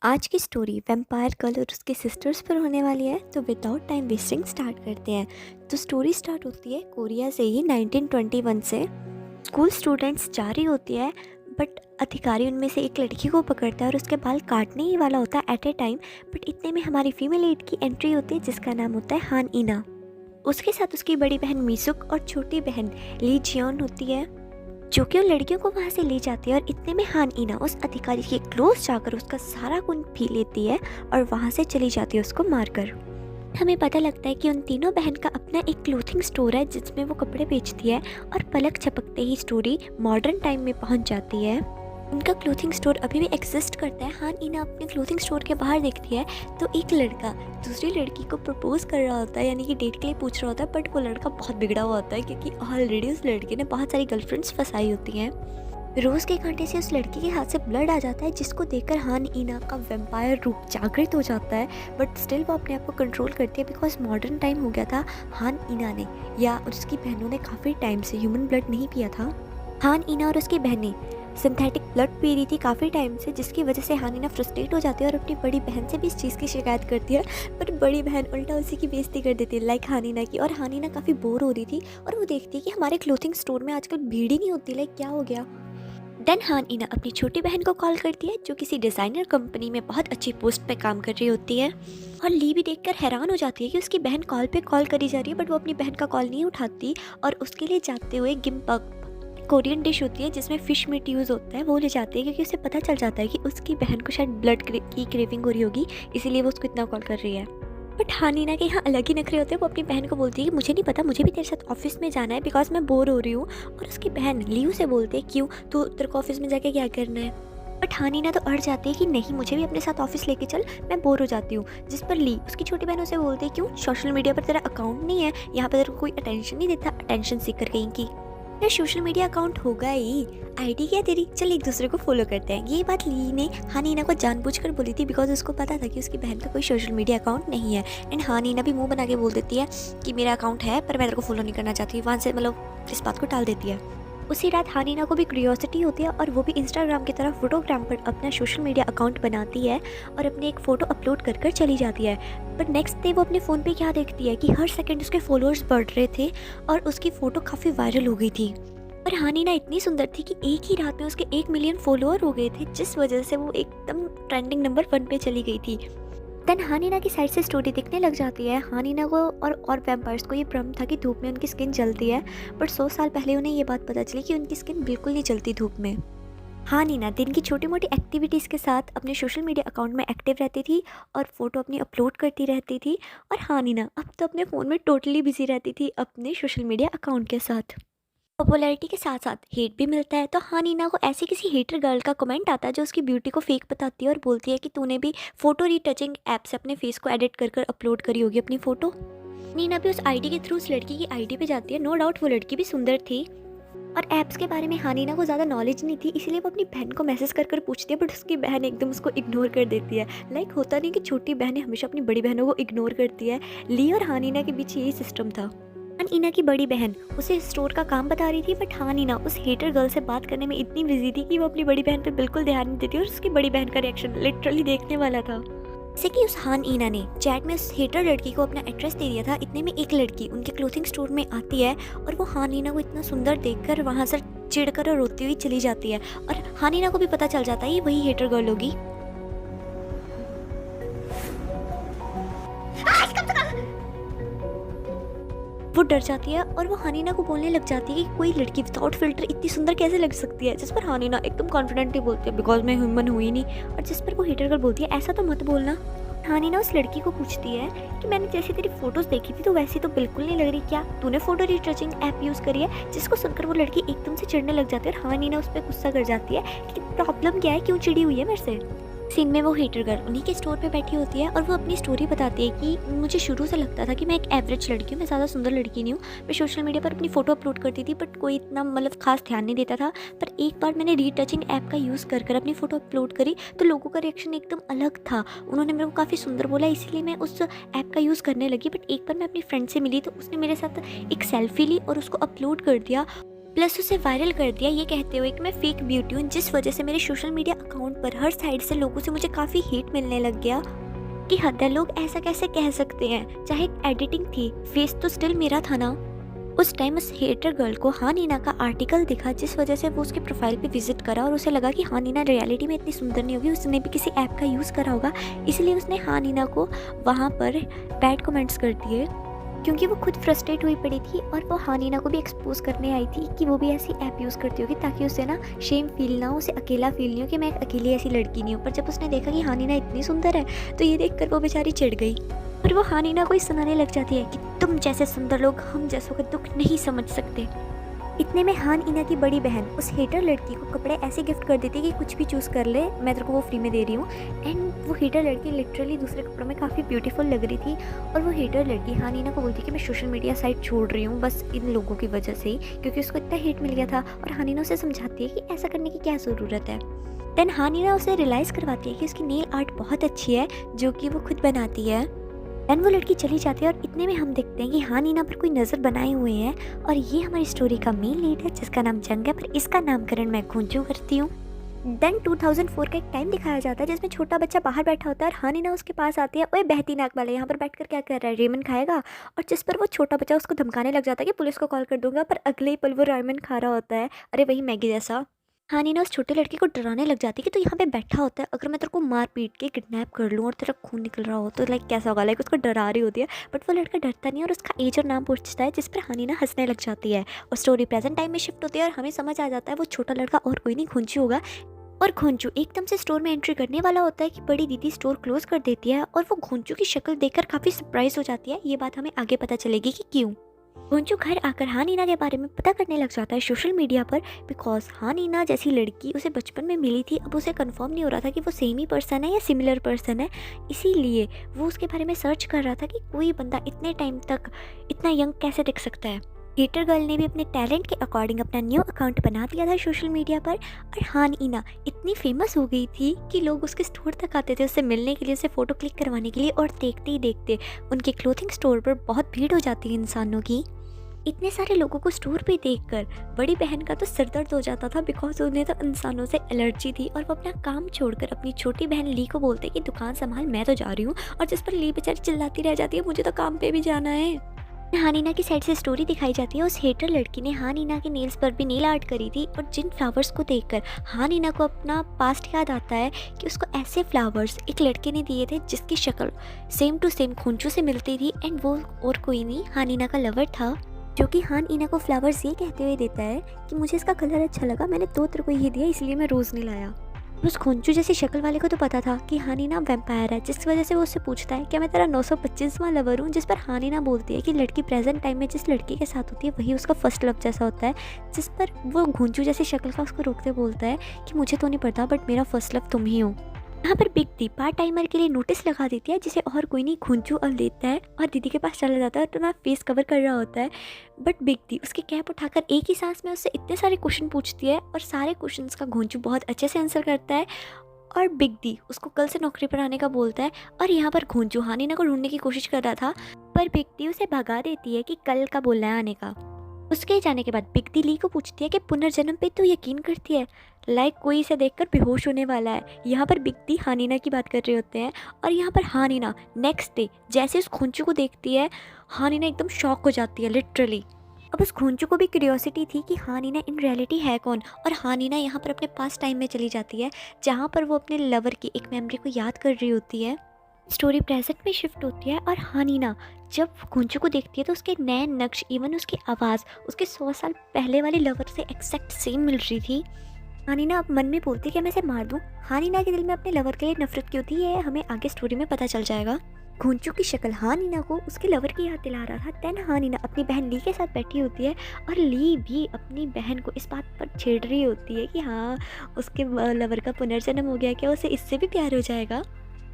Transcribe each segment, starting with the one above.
आज की story vampire girl और उसके सिस्टर्स पर होने वाली है। तो विदाउट टाइम वेस्टिंग स्टार्ट करते हैं। तो स्टोरी स्टार्ट होती है कोरिया से ही 1921 से। स्कूल स्टूडेंट्स जा रही होती है, बट अधिकारी उनमें से एक लड़की को पकड़ता है और उसके बाल काटने ही वाला होता है एट ए टाइम। बट इतने में हमारी फीमेल लीड की एंट्री होती है जिसका नाम होता है हान इना। उसके साथ उसकी बड़ी बहन मिसुक और छोटी बहन ली जियोन होती है, जो कि उन लड़कियों को वहाँ से ले जाती है। और इतने में हान इना उस अधिकारी के क्लोज जाकर उसका सारा खून पी लेती है और वहाँ से चली जाती है उसको मारकर। हमें पता लगता है कि उन तीनों बहन का अपना एक क्लोथिंग स्टोर है जिसमें वो कपड़े बेचती है। और पलक झपकते ही स्टोरी मॉडर्न टाइम में पहुँच जाती है। उनका क्लोथिंग स्टोर अभी भी एग्जिस्ट करता है। हान इना अपने क्लोथिंग स्टोर के बाहर देखती है तो एक लड़का दूसरी लड़की को प्रपोज कर रहा होता है, यानी कि डेट के लिए पूछ रहा होता है। बट वो लड़का बहुत बिगड़ा हुआ होता है क्योंकि ऑलरेडी उस लड़के ने बहुत सारी गर्लफ्रेंड्स फंसाई होती हैं। रोज़ के कांटे से उस लड़की के हाथ से ब्लड आ जाता है, जिसको देखकर हान इना का वैम्पायर रूप जागृत हो जाता है। बट स्टिल वो अपने आप को कंट्रोल करती है बिकॉज मॉडर्न टाइम हो गया था। हान इना ने या उसकी बहनों ने काफ़ी टाइम से ह्यूमन ब्लड नहीं पिया था। हान इना और उसकी बहनें सिंथेटिक ब्लड पी रही थी काफ़ी टाइम से, जिसकी वजह से हानिना फ्रस्ट्रेट हो जाती है और अपनी बड़ी बहन से भी इस चीज़ की शिकायत करती है। पर बड़ी बहन उल्टा उसी की बेइज्जती कर देती है लाइक हानिना की। और हानिना काफ़ी बोर हो रही थी और वो देखती है कि हमारे क्लोथिंग स्टोर में आजकल भीड़ ही नहीं होती, लाइक क्या हो गया। देन हानिना अपनी छोटी बहन को कॉल करती है जो किसी डिज़ाइनर कंपनी में बहुत अच्छी पोस्ट पे काम कर रही होती है। और ली भी देखकर हैरान हो जाती है कि उसकी बहन कॉल पे कॉल करी जा रही है, बट वो अपनी बहन का कॉल नहीं उठाती। और उसके लिए जाते हुए गिम्पक कोरियन डिश होती है जिसमें फ़िश मीट यूज़ होता है, वो ले जाती है क्योंकि उसे पता चल जाता है कि उसकी बहन को शायद ब्लड की क्रेविंग हो रही होगी, इसीलिए वो उसको इतना कॉल कर रही है। बट हानिना के यहाँ अलग ही नखरे होते हैं। वो अपनी बहन को बोलती है कि मुझे नहीं पता, मुझे भी तेरे साथ ऑफिस में जाना है बिकॉज मैं बोर हो रही हूँ। और उसकी बहन लियू से बोलते हैं क्यों, तो तेरे को ऑफिस में जाके क्या करना है। बट हानिना तो अड़ जाती है कि नहीं, मुझे भी अपने साथ ऑफिस लेके चल, मैं बोर हो जाती हूँ। जिस पर ली उसकी छोटी बहन उसे बोलती है क्यों, सोशल मीडिया पर तेरा अकाउंट नहीं है, यहाँ पर तेरे को कोई अटेंशन नहीं देता, अटेंशन सीकर कहीं की। यार सोशल मीडिया अकाउंट होगा ही, आईडी क्या तेरी, चल एक दूसरे को फॉलो करते हैं। ये बात ली ने हानिना को जानबूझकर बोली थी बिकॉज उसको पता था कि उसकी बहन का कोई सोशल मीडिया अकाउंट नहीं है। एंड हानिना भी मुंह बना के बोल देती है कि मेरा अकाउंट है पर मैं तेरे को फॉलो नहीं करना चाहती, वहाँ से मतलब इस बात को टाल देती है। उसी रात हानिना को भी क्यूरियोसिटी होती है और वो भी इंस्टाग्राम की तरह फोटोग्राम पर अपना सोशल मीडिया अकाउंट बनाती है और अपनी एक फ़ोटो अपलोड कर कर चली जाती है। बट नेक्स्ट डे वो अपने फ़ोन पे क्या देखती है कि हर सेकंड उसके फॉलोअर्स बढ़ रहे थे और उसकी फ़ोटो काफ़ी वायरल हो गई थी। और हानिना इतनी सुंदर थी कि एक ही रात में उसके 1 मिलियन फॉलोअर हो गए थे, जिस वजह से वो एकदम ट्रेंडिंग नंबर 1 पे चली गई थी। देन हानिना की साइड से स्टोरी दिखने लग जाती है। हानिना को और वैम्पायर्स को ये भ्रम था कि धूप में उनकी स्किन जलती है, बट 100 साल पहले उन्हें ये बात पता चली कि उनकी स्किन बिल्कुल नहीं जलती धूप में। हानिना दिन की छोटी मोटी एक्टिविटीज़ के साथ अपने सोशल मीडिया अकाउंट में एक्टिव रहती थी और फोटो अपनी अपलोड करती रहती थी। और हानिना अब तो अपने फ़ोन में टोटली बिजी रहती थी अपने सोशल मीडिया अकाउंट के साथ। पॉपुलैरिटी के साथ साथ हेट भी मिलता है। तो हानिना को ऐसी किसी हेटर गर्ल का कमेंट आता है जो उसकी ब्यूटी को फेक बताती है और बोलती है कि तूने भी फोटो रीटचिंग ऐप से अपने फेस को एडिट कर कर अपलोड करी होगी अपनी फ़ोटो। नीना भी उस आईडी के थ्रू उस लड़की की आईडी पे जाती है। नो डाउट वो लड़की भी सुंदर थी और ऐप्स के बारे में हानिना को ज़्यादा नॉलेज नहीं थी, इसलिए वो अपनी बहन को मैसेज कर कर पूछती है। बट उसकी बहन एकदम उसको इग्नोर कर देती है। लाइक होता नहीं कि छोटी बहनें हमेशा अपनी बड़ी बहनों को इग्नोर करती है। ली और हानिना के बीच यही सिस्टम था। हानिना की बड़ी बहन उसे स्टोर का काम बता रही थी, बट हानिना उस हेटर गर्ल से बात करने में इतनी बिजी थी कि वो अपनी बड़ी बहन पे बिल्कुल ध्यान नहीं देती। और उसकी बड़ी बहन का रिएक्शन लिटरली देखने वाला था। जैसे कि उस हान इना ने चैट में उस हेटर लड़की को अपना एड्रेस दे दिया था, इतने में एक लड़की उनके क्लोथिंग स्टोर में आती है और वो हान इना को इतना सुंदर देखकर वहाँ से चिढ़कर और रोती हुई चली जाती है। और हानिना को भी पता चल जाता है ये वही हेटर गर्ल होगी। वो डर जाती है और वो हानिना को बोलने लग जाती है कि कोई लड़की विदाउट फिल्टर इतनी सुंदर कैसे लग सकती है। जिस पर हानिना एकदम कॉन्फिडेंटली बोलती है बिकॉज मैं ह्यूमन हुई ही नहीं। और जिस पर वो हेटर गर्ल बोलती है ऐसा तो मत बोलना। हानिना उस लड़की को पूछती है कि मैंने जैसी तेरी फोटोज देखी थी तो वैसी तो बिल्कुल नहीं लग रही, क्या तूने फोटो रिटचिंग ऐप यूज़ करी है। जिसको सुनकर वो लड़की एकदम से चिढ़ने लग जाती है और हानिना उस पर गुस्सा कर जाती है कि प्रॉब्लम क्या है, क्यों चिड़ी हुई है मेरे से। सीन में वो हेटर गर्ल उन्हीं के स्टोर पे बैठी होती है और वो अपनी स्टोरी बताती है कि मुझे शुरू से लगता था कि मैं एक एवरेज लड़की हूँ, मैं ज़्यादा सुंदर लड़की नहीं हूँ। मैं सोशल मीडिया पर अपनी फ़ोटो अपलोड करती थी बट कोई इतना मतलब खास ध्यान नहीं देता था। पर एक बार मैंने रीटचिंग ऐप का यूज़ कर कर अपनी फ़ोटो अपलोड करी तो लोगों का रिएक्शन एकदम अलग था। उन्होंने मेरे को काफ़ी सुंदर बोला, इसीलिए मैं उस ऐप का यूज़ करने लगी। बट एक बार मैं अपनी फ्रेंड से मिली तो उसने मेरे साथ एक सेल्फी ली और उसको अपलोड कर दिया। प्लस उसे वायरल कर दिया ये कहते हुए कि मैं फेक ब्यूटी हूँ, जिस वजह से मेरे सोशल मीडिया अकाउंट पर हर साइड से लोगों से मुझे काफ़ी हेट मिलने लग गया कि हद है, लोग ऐसा कैसे कह सकते हैं। चाहे एडिटिंग थी, फेस तो स्टिल मेरा था ना। उस टाइम उस हेटर गर्ल को हाँ नीना का आर्टिकल दिखा, जिस वजह से वो उसके प्रोफाइल पे विजिट करा और उसे लगा कि हाँ नीना रियलिटी में इतनी सुंदर नहीं होगी, उसने भी किसी ऐप का यूज़ करा होगा, इसलिए उसने हाँ नीना को वहाँ पर बैड कमेंट्स कर दिए, क्योंकि वो खुद फ्रस्ट्रेट हुई पड़ी थी और वो हाँ नीना को भी एक्सपोज करने आई थी कि वो भी ऐसी ऐप यूज़ करती होगी, ताकि उसे ना शेम फील ना हो, उसे अकेला फील नहीं हो कि मैं एक अकेली ऐसी लड़की नहीं हूँ। पर जब उसने देखा कि हाँ नीना इतनी सुंदर है, तो ये देखकर वो बेचारी चिढ़ गई और वो हाँ नीना को ही सुनाने लग जाती है कि तुम जैसे सुंदर लोग हम जैसों का दुख नहीं समझ सकते। इतने में हाँ नीना की बड़ी बहन उस हेटर लड़की को कपड़े ऐसे गिफ्ट कर देती है कि कुछ भी चूज़ कर ले, मैं तेरे को वो फ्री में दे रही हूँ। एंड वो हेटर लड़की लिटरली दूसरे कपड़ों में काफ़ी ब्यूटीफुल लग रही थी और वो हेटर लड़की हाँ नीना को बोलती कि मैं सोशल मीडिया साइट छोड़ रही हूँ बस इन लोगों की वजह से ही, क्योंकि उसको इतना हेट मिल गया था। और हाँ नीना उसे समझाती है कि ऐसा करने की क्या ज़रूरत है। देन हाँ नीना उसे रियलाइज़ करवाती है कि उसकी नेल आर्ट बहुत अच्छी है, जो कि वो खुद बनाती है। देन वो लड़की चली जाती है और इतने में हम देखते हैं कि हाँ नीना पर कोई नज़र बनाए हुए हैं और ये हमारी स्टोरी का मेन लीड है, जिसका नाम जंग है, पर इसका नामकरण मैं घुंचू करती हूँ। देन 2004 का एक टाइम दिखाया जाता है जिसमें छोटा बच्चा बाहर बैठा होता है और हाँ नीना उसके पास आती है, ओए बहती नाक वाले यहाँ पर बैठकर क्या कर रहा है, रेमन खाएगा। और जिस पर वो छोटा बच्चा उसको धमकाने लग जाता है कि पुलिस को कॉल कर दूंगा, पर अगले ही पल वो रेमन खा रहा होता है, अरे वही मैगी जैसा। हाँ नीना उस छोटे लड़के को डराने लग जाती है कि तू यहाँ पे बैठा होता है, अगर मैं तेरे को मार पीट के किडनैप कर लूँ और तेरा खून निकल रहा हो तो लाइक कैसा होगा। लाइक उसको डरा रही होती है, बट वो लड़का डरता नहीं और उसका एज और नाम पूछता है, जिस पर हाँ नीना हंसने लग जाती है। और स्टोरी प्रेजेंट टाइम में शिफ्ट होती है और हमें समझ आ जाता है वो छोटा लड़का और कोई नहीं घुंचू होगा। और घुंचू एकदम से स्टोर में एंट्री करने वाला होता है कि बड़ी दीदी स्टोर क्लोज कर देती है और वो घुंचू की शक्ल देखकर काफ़ी सरप्राइज हो जाती है। ये बात हमें आगे पता चलेगी कि क्यों। घुंचू घर आकर हाँ नीना के बारे में पता करने लग जाता है सोशल मीडिया पर, बिकॉज हाँ नीना जैसी लड़की उसे बचपन में मिली थी। अब उसे कंफर्म नहीं हो रहा था कि वो सेम ही पर्सन है या सिमिलर पर्सन है, इसीलिए वो उसके बारे में सर्च कर रहा था कि कोई बंदा इतने टाइम तक इतना यंग कैसे दिख सकता है। हेटर गर्ल ने भी अपने टैलेंट के अकॉर्डिंग अपना न्यू अकाउंट बना दिया था सोशल मीडिया पर और हाँ नीना इतनी फेमस हो गई थी कि लोग उसके स्टोर तक आते थे उससे मिलने के लिए, उसे फ़ोटो क्लिक करवाने के लिए, और देखते ही देखते उनके क्लोथिंग स्टोर पर बहुत भीड़ हो जाती है इंसानों की। इतने सारे लोगों को स्टोर पे देखकर बड़ी बहन का तो सिर दर्द हो जाता था, बिकॉज उन्हें तो इंसानों से एलर्जी थी और वो अपना काम छोड़कर अपनी छोटी बहन ली को बोलते कि दुकान संभाल, मैं तो जा रही हूँ। और जिस पर ली बेचारी चिल्लाती रह जाती है, मुझे तो काम पे भी जाना है। हाँ नीना की साइड से स्टोरी दिखाई जाती है, उस हेटर लड़की ने हाँ नीना के नेल्स पर भी नेल आर्ट करी थी और जिन फ्लावर्स को देखकर हाँ नीना को अपना पास्ट याद आता है कि उसको ऐसे फ्लावर्स एक लड़के ने दिए थे जिसकी शक्ल सेम टू सेम घुंचू से मिलती थी, एंड वो और कोई नहीं हाँ नीना का लवर था, जो कि हाँ नीना को फ्लावर्स ये कहते हुए देता है कि मुझे इसका कलर अच्छा लगा, मैंने तो तेरे को ये दिया इसलिए मैं रोज़ नहीं लाया। उस घुंचू जैसी शक्ल वाले को तो पता था कि हाँ नीना वैम्पायर है, जिस वजह से वो उससे पूछता है क्या मैं तेरा 925वां लवर हूँ, जिस पर हाँ नीना बोलती है कि लड़की प्रेजेंट टाइम में जिस लड़की के साथ होती है वही उसका फर्स्ट लव जैसा होता है, जिस पर वो घुंचू जैसी शक्ल का उसको रोकते बोलता है कि मुझे तो नहीं पता बट मेरा फर्स्ट लव तुम ही हो। यहाँ पर बिग दी पार्ट टाइमर के लिए नोटिस लगा देती है, जिसे और कोई नहीं घुंचू और लेता है और दीदी के पास चला जाता है और अपना फेस कवर कर रहा होता है। बट बिग दी उसकी कैप उठाकर एक ही सांस में उससे इतने सारे क्वेश्चन पूछती है और सारे क्वेश्चंस का घुंचू बहुत अच्छे से आंसर करता है और बिग दी उसको कल से नौकरी पर आने का बोलता है। और यहाँ पर घुंचू हाँ नीना को ढूंढने की कोशिश कर रहा था, पर बिग दी उसे भगा देती है कि कल का बोलना है आने का। उसके जाने के बाद बिग दी ली को पूछती है कि पुनर्जन्म पे तू यकीन करती है, लाइक कोई इसे देखकर बेहोश होने वाला है। यहाँ पर बिग दी हाँ नीना की बात कर रहे होते हैं और यहाँ पर हाँ नीना नेक्स्ट डे जैसे उस घुंचू को देखती है, हाँ नीना एकदम शॉक हो जाती है लिटरली। अब उस घुंचू को भी क्यूरियोसिटी थी कि हाँ नीना इन रियलिटी है कौन, और हाँ नीना यहाँ पर अपने पास टाइम में चली जाती है जहाँ पर वो अपने लवर की एक मेमोरी को याद कर रही होती है। स्टोरी प्रेजेंट में शिफ्ट होती है और हाँ नीना जब घुंचू को देखती है तो उसके नए नक्श, इवन उसकी आवाज़ उसके 100 साल पहले वाले लवर से एक्जैक्ट सेम मिल रही थी। हाँ नीना अब मन में बोलती कि मैं इसे मार दूँ। हाँ नीना के दिल में अपने लवर के लिए नफरत क्यों थी, ये हमें आगे स्टोरी में पता चल जाएगा। घुंचू की शक्ल हाँ नीना को उसके लवर की याद दिला रहा था। देन हाँ नीना अपनी बहन ली के साथ बैठी होती है और ली भी अपनी बहन को इस बात पर छेड़ रही होती है कि हाँ उसके लवर का पुनर्जन्म हो गया, क्या उसे इससे भी प्यार हो जाएगा।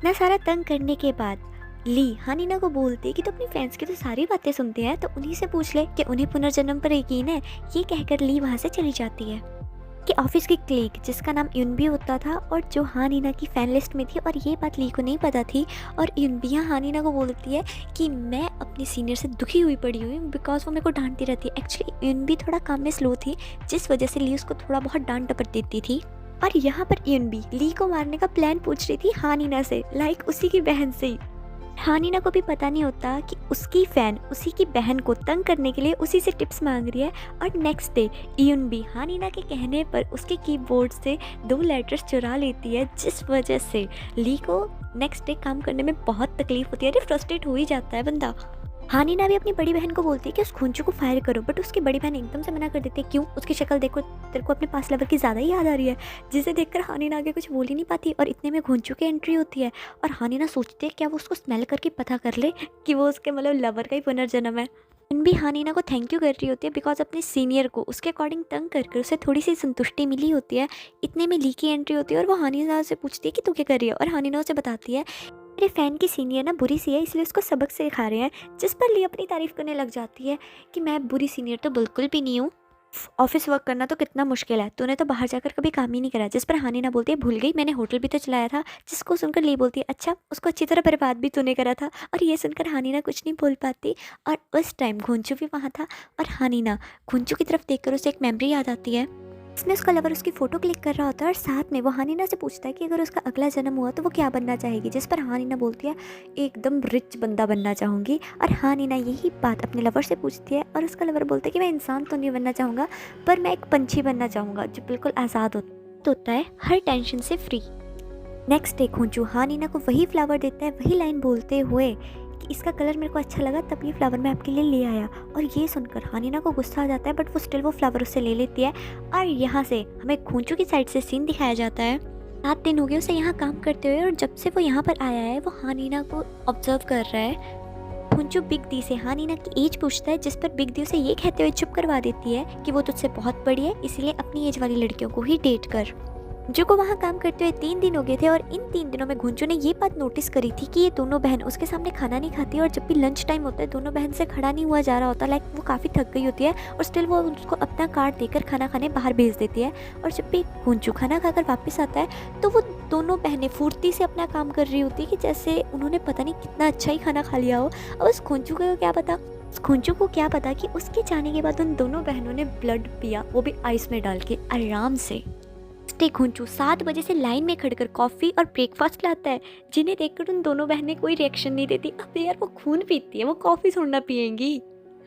ना सारा तंग करने के बाद ली हाँ नीना को बोलती है कि तो अपनी फ्रेंड्स की तो सारी बातें सुनते हैं तो उन्हीं से पूछ ले कि उन्हें पुनर्जन्म पर यकीन है। ये कहकर ली वहाँ से चली जाती है। कि ऑफिस की क्लीक जिसका नाम यूनबी होता था और जो हानिना की फ़ैन लिस्ट में थी, और ये बात ली को नहीं पता थी। और यूनबी यहाँ हानिना को बोलती है कि मैं अपनी सीनियर से दुखी हुई पड़ी हुई हूँ बिकॉज वो मेरे को डांटती रहती है। एक्चुअली यूनबी थोड़ा काम में स्लो थी, जिस वजह से ली उसको थोड़ा बहुत डांट डपट देती थी। और यहाँ पर यूनबी ली को मारने का प्लान पूछ रही थी हानिना से, लाइक उसी की बहन से ही। हानिना को भी पता नहीं होता कि उसकी फ़ैन उसी की बहन को तंग करने के लिए उसी से टिप्स मांग रही है। और नेक्स्ट डे यून भी हानिना के कहने पर उसके कीबोर्ड से 2 लेटर्स चुरा लेती है, जिस वजह से ली को नेक्स्ट डे काम करने में बहुत तकलीफ होती है। अरे फ्रस्ट्रेट हो ही जाता है बंदा। हानिना भी अपनी बड़ी बहन को बोलती है कि उस खुंचू को फायर करो, बट उसकी बड़ी बहन एकदम से मना कर देती है। क्यों? उसकी शक्ल देखो, तेरे को अपने पास लवर की ज़्यादा ही याद आ रही है। जिसे देखकर हानिना आगे कुछ बोल ही नहीं पाती और इतने में खुंचू की एंट्री होती है। और हानिना सोचती है क्या वो उसको स्मेल करके पता कर ले कि वो उसके मतलब लवर का ही पुनर्जन्म है। इन भी हानिना को थैंक यू कर रही होती है बिकॉज अपने सीनियर को उसके अकॉर्डिंग तंग करके उसे थोड़ी सी संतुष्टि मिली होती है। इतने में ली की एंट्री होती है और वो हानिना से पूछती है कि तू क्या कर रही है, और हानिना उसे बताती है मेरे फ़ैन की सीनियर ना बुरी सी है, इसलिए उसको सबक सिखा रहे हैं। जिस पर ली अपनी तारीफ़ करने लग जाती है कि मैं बुरी सीनियर तो बिल्कुल भी नहीं हूँ, ऑफिस वर्क करना तो कितना मुश्किल है, तूने तो बाहर जाकर कभी काम ही नहीं करा। जिस पर हानिना बोलती है भूल गई, मैंने होटल भी तो चलाया था। जिसको सुनकर ली बोलती है अच्छा, उसको अच्छी तरह बर्बाद भी तूने करा था। और ये सुनकर हानिना कुछ नहीं बोल पाती। और उस टाइम घुंचू भी वहाँ था और हानिना घुंचू की तरफ देखकर उसे एक मेमोरी याद आती है। इसमें उसका लवर उसकी फ़ोटो क्लिक कर रहा होता है और साथ में वो हानिना से पूछता है कि अगर उसका अगला जन्म हुआ तो वो क्या बनना चाहेगी। जिस पर हानिना बोलती है एकदम रिच बंदा बनना चाहूँगी। और हानिना यही बात अपने लवर से पूछती है और उसका लवर बोलता है कि मैं इंसान तो नहीं बनना चाहूँगा, पर मैं एक पंछी बनना चाहूँगा जो बिल्कुल आज़ाद होता है, हर टेंशन से फ्री। नेक्स्ट डे खुंचू हानिना को वही फ्लावर देता है, वही लाइन बोलते हुए कि इसका कलर मेरे को अच्छा लगा तब ये फ्लावर मैं आपके लिए ले आया। और ये सुनकर हानिना को गुस्सा आ जाता है, बट वो स्टिल वो फ्लावर उससे ले लेती है। और यहाँ से हमें खुंचू की साइड से सीन दिखाया जाता है। 7 दिन हो गए उसे यहाँ काम करते हुए और जब से वो यहाँ पर आया है वो हानिना को ऑब्जर्व कर रहा है। खुंचू बिग दी से हानिना की एज पूछता है, जिस पर बिग दी उसे ये कहते हुए चुप करवा देती है कि वो तुझसे बहुत बड़ी है, इसलिए अपनी एज वाली लड़कियों को ही डेट कर। घुंचू को वहाँ काम करते हुए 3 दिन हो गए थे और इन 3 दिनों में घुंचू ने ये बात नोटिस करी थी कि ये दोनों बहन उसके सामने खाना नहीं खाती और जब भी लंच टाइम होता है दोनों बहन से खड़ा नहीं हुआ जा रहा होता। लाइक वो काफ़ी थक गई होती है और स्टिल वो उसको अपना कार्ड देकर खाना खाने बाहर भेज देती है। और जब भी घुंचू खाना खाकर वापस आता है तो वो दोनों बहनें फुर्ती से अपना काम कर रही होती है कि जैसे उन्होंने पता नहीं कितना अच्छा ही खाना खा लिया हो। अब उस घुंचू को क्या पता, खुंचू को क्या पता कि उसके जाने के बाद उन दोनों बहनों ने ब्लड पिया, वो भी आइस में डाल के आराम से। खुंचू 7 बजे से लाइन में खड़कर कॉफ़ी और ब्रेकफास्ट लाता है, जिन्हें देखकर उन दोनों बहनें कोई रिएक्शन नहीं देती। अब यार वो खून पीती है, वो कॉफ़ी थोड़ा ना पिएंगी।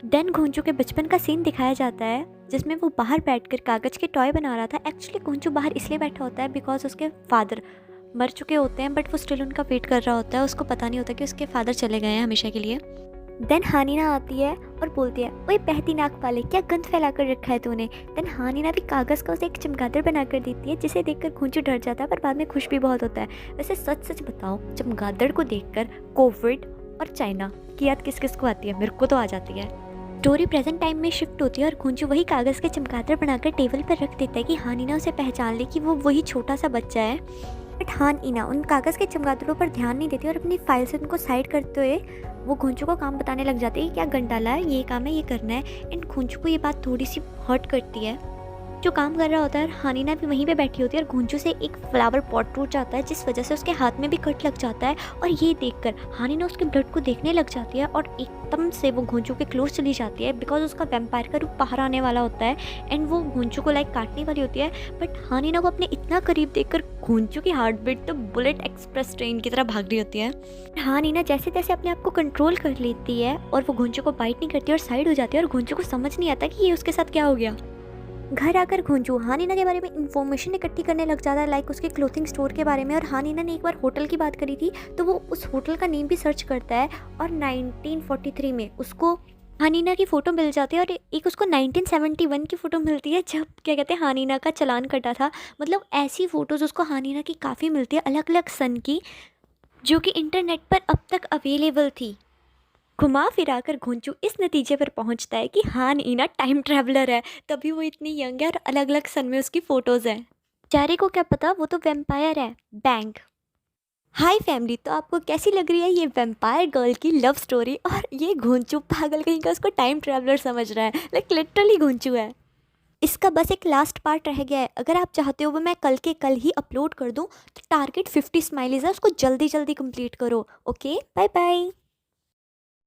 देन घुंचू के बचपन का सीन दिखाया जाता है जिसमें वो बाहर बैठकर कागज़ के टॉय बना रहा था। एक्चुअली घुंचू बाहर इसलिए बैठा होता है बिकॉज उसके फादर मर चुके होते हैं, बट वो स्टिल उनका वेट कर रहा होता है। उसको पता नहीं होता कि उसके फादर चले गए हैं हमेशा के लिए। देन हानिना आती है और बोलती है ओए बहती नाक वाले, क्या गंद फैला कर रखा है तूने। देन हानिना भी कागज़ का उसे एक चमगादड़ बना कर देती है, जिसे देखकर घुंचू डर जाता है पर बाद में खुश भी बहुत होता है। वैसे सच सच बताओ, चमगादड़ को देखकर कोविड और चाइना की याद किस किस को आती है? मेरे को तो आ जाती है। स्टोरी प्रेजेंट टाइम में शिफ्ट होती है और घुंचू वही कागज़ के चमगादड़ बनाकर टेबल पर रख देता है कि हानिना उसे पहचान ले कि वो वही छोटा सा बच्चा है। बट हानिना उन कागज़ के चमगादड़ों पर ध्यान नहीं देती और अपनी फाइल से उनको साइड करते हुए वो घुंचू को काम बताने लग जाती है कि क्या गंडाला है, ये काम है, ये करना है। एंड घुंचू को ये बात थोड़ी सी हर्ट करती है। जो काम कर रहा होता है हानिना भी वहीं पे बैठी होती है और घुंचू से एक फ्लावर पॉट टूट जाता है, जिस वजह से उसके हाथ में भी कट लग जाता है। और ये देखकर हानिना उसके ब्लड को देखने लग जाती है और एकदम से वो घुंचू के क्लोज चली जाती है बिकॉज उसका वैम्पायर का रूप बाहर आने वाला होता है एंड वो घुंचू को लाइक काटने वाली होती है। बट हानिना को अपने इतना करीब देखकर घुंचू की हार्ट बीट तो बुलेट एक्सप्रेस ट्रेन की तरह भाग रही होती है। हानिना जैसे तैसे अपने आप को कंट्रोल कर लेती है और वो घुंचू को बाइट नहीं करती और साइड हो जाती है और घुंचू को समझ नहीं आता कि ये उसके साथ क्या हो गया। घर आकर घुंचू हानिना के बारे में इन्फॉर्मेशन इकट्ठी करने लग जाता है, लाइक उसके क्लोथिंग स्टोर के बारे में। और हानिना ने एक बार होटल की बात करी थी तो वो उस होटल का नेम भी सर्च करता है और 1943 में उसको हानिना की फ़ोटो मिल जाती है और एक उसको 1971 की फ़ोटो मिलती है जब क्या कहते हैं हानिना का चालान कटा था। मतलब ऐसी फ़ोटोज़ उसको हानिना की काफ़ी मिलती है अलग अलग सन की, जो कि इंटरनेट पर अब तक अवेलेबल थी। घुमा फिराकर घुंचू इस नतीजे पर पहुंचता है कि हानिना टाइम ट्रैवलर है, तभी वो इतनी यंग है और अलग अलग सन में उसकी फ़ोटोज़ हैं। बेचारे को क्या पता, वो तो वैम्पायर है। बैंग। हाय फैमिली, तो आपको कैसी लग रही है ये वैम्पायर गर्ल की लव स्टोरी? और ये घुंचू पागल कहीं का उसको टाइम ट्रैवलर समझ रहा है, लाइक लिटरली घुंचू है। इसका बस एक लास्ट पार्ट रह गया है, अगर आप चाहते हो वो मैं कल के कल ही अपलोड कर दूँ, तो टारगेट 50 स्माइलीज़ है, उसको जल्दी जल्दी कंप्लीट करो। Okay, bye bye.